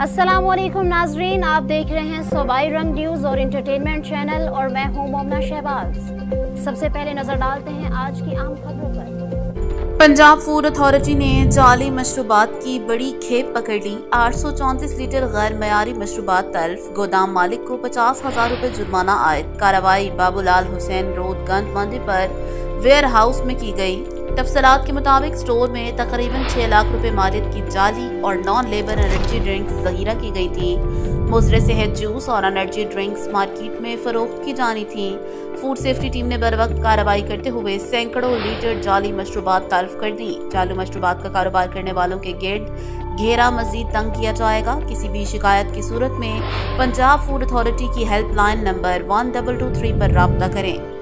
अस्सलामुअलैकुम नाजरीन, आप देख रहे हैं सूबाई रंग न्यूज़ और इंटरटेनमेंट चैनल और मैं हूं मोमना शहबाज। सबसे पहले नजर डालते हैं आज की आम खबरों पर। पंजाब फूड अथॉरिटी ने जाली मशरूबात की बड़ी खेप पकड़ ली। 834 लीटर गैर मयारी मशरूबात तल्फ, गोदाम मालिक को 50,000 रुपए जुर्माना आयद। कार्रवाई बाबूलाल हुसैन रोड गंज मंडी पर वेयर हाउस में की गई। तफसीलात के मुताबिक स्टोर में तकरीबन 6 लाख रुपए मालियत की जाली और नॉन लेबर एनर्जी ड्रिंक्स ज़हीरा की गई थी। मुजरे सेहत जूस और एनर्जी ड्रिंक्स मार्केट में फरोख्त की जानी थी। फूड सेफ्टी टीम ने बरवक्त कार्रवाई करते हुए सैकड़ों लीटर जाली मशरूबात तल्फ कर दी। चालू मशरूबात का कारोबार करने वालों के गिर्द घेरा मजीद तंग किया जाएगा। किसी भी शिकायत की सूरत में पंजाब फूड अथॉरिटी की हेल्पलाइन नंबर 1223 पर राब्ता करें।